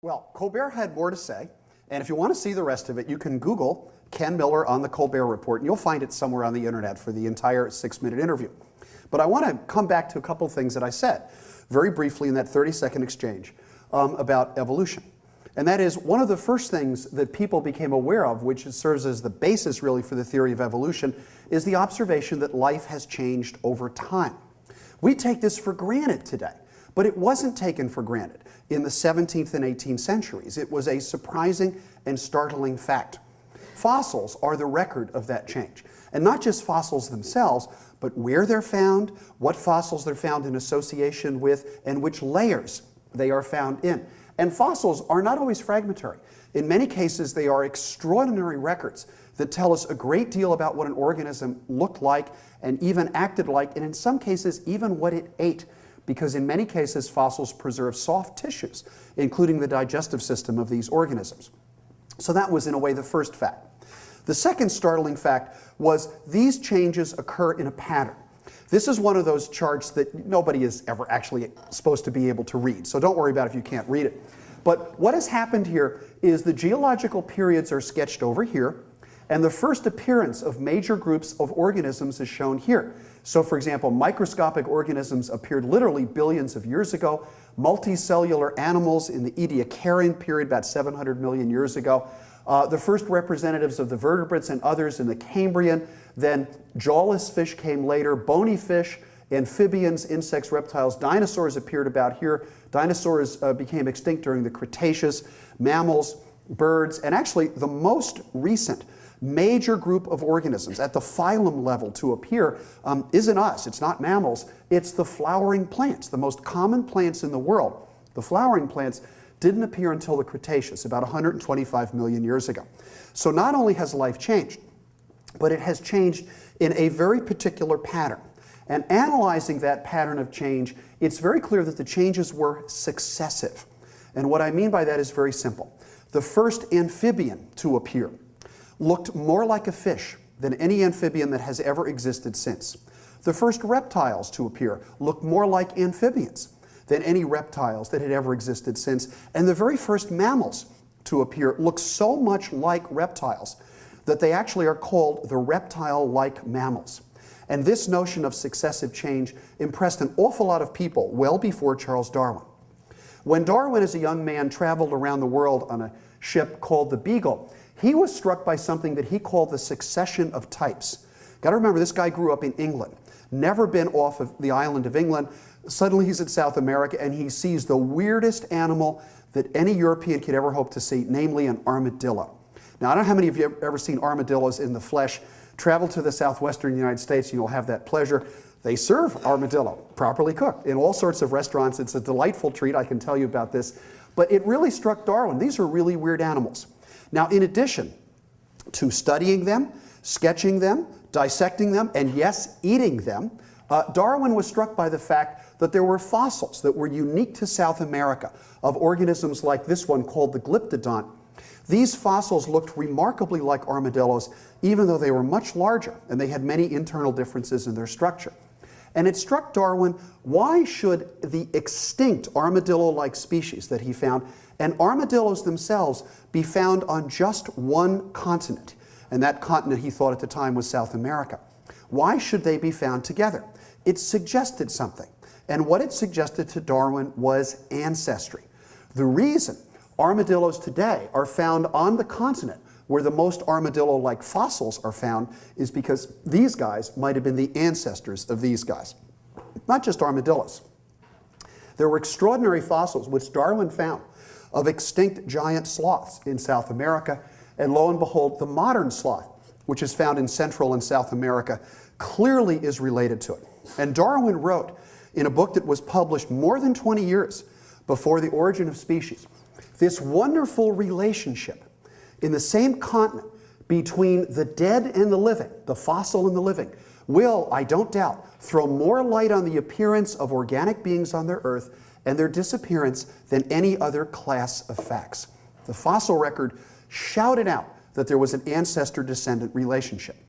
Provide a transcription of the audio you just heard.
Well, Colbert had more to say, and if you want to see the rest of it, you can Google Ken Miller on the Colbert Report, and you'll find it somewhere on the internet for the entire 6-minute interview. But I want to come back to a couple of things that I said very briefly in that 30-second exchange about evolution. And that is one of the first things that people became aware of, which serves as the basis really for the theory of evolution, is the observation that life has changed over time. We take this for granted today, but it wasn't taken for granted in the 17th and 18th centuries. It was a surprising and startling fact. Fossils are the record of that change. And not just fossils themselves, but where they're found, what fossils they're found in association with, and which layers they are found in. And fossils are not always fragmentary. In many cases, they are extraordinary records that tell us a great deal about what an organism looked like and even acted like, and in some cases, even what it ate. Because in many cases, fossils preserve soft tissues, including the digestive system of these organisms. So that was, in a way, the first fact. The second startling fact was these changes occur in a pattern. This is one of those charts that nobody is ever actually supposed to be able to read, so don't worry about it if you can't read it. But what has happened here is the geological periods are sketched over here, and the first appearance of major groups of organisms is shown here. So, for example, microscopic organisms appeared literally billions of years ago, multicellular animals in the Ediacaran period about 700 million years ago, the first representatives of the vertebrates and others in the Cambrian, then jawless fish came later, bony fish, amphibians, insects, reptiles, dinosaurs appeared about here. Dinosaurs became extinct during the Cretaceous, mammals, birds, and actually the most recent major group of organisms at the phylum level to appear isn't us, it's not mammals, it's the flowering plants, the most common plants in the world. The flowering plants didn't appear until the Cretaceous, about 125 million years ago. So not only has life changed, but it has changed in a very particular pattern. And analyzing that pattern of change, it's very clear that the changes were successive. And what I mean by that is very simple. The first amphibian to appear looked more like a fish than any amphibian that has ever existed since. The first reptiles to appear looked more like amphibians than any reptiles that had ever existed since. And the very first mammals to appear look so much like reptiles that they actually are called the reptile-like mammals. And this notion of successive change impressed an awful lot of people well before Charles Darwin. When Darwin, as a young man, traveled around the world on a ship called the Beagle, he was struck by something that he called the succession of types. Got to remember, this guy grew up in England, never been off of the island of England. Suddenly he's in South America and he sees the weirdest animal that any European could ever hope to see, namely an armadillo. Now, I don't know how many of you have ever seen armadillos in the flesh. Travel to the southwestern United States and you'll have that pleasure. They serve armadillo, properly cooked, in all sorts of restaurants. It's a delightful treat, I can tell you about this. But it really struck Darwin. These are really weird animals. Now, in addition to studying them, sketching them, dissecting them, and yes, eating them, Darwin was struck by the fact that there were fossils that were unique to South America of organisms like this one called the glyptodont. These fossils looked remarkably like armadillos, even though they were much larger and they had many internal differences in their structure. And it struck Darwin, why should the extinct armadillo-like species that he found and armadillos themselves be found on just one continent? And that continent, he thought at the time, was South America. Why should they be found together? It suggested something. And what it suggested to Darwin was ancestry. The reason armadillos today are found on the continent where the most armadillo-like fossils are found is because these guys might have been the ancestors of these guys. Not just armadillos. There were extraordinary fossils which Darwin found of extinct giant sloths in South America, and lo and behold, the modern sloth, which is found in Central and South America, clearly is related to it. And Darwin wrote in a book that was published more than 20 years before The Origin of Species, this wonderful relationship in the same continent between the dead and the living, the fossil and the living, will, I don't doubt, throw more light on the appearance of organic beings on their Earth and their disappearance than any other class of facts. The fossil record shouted out that there was an ancestor-descendant relationship.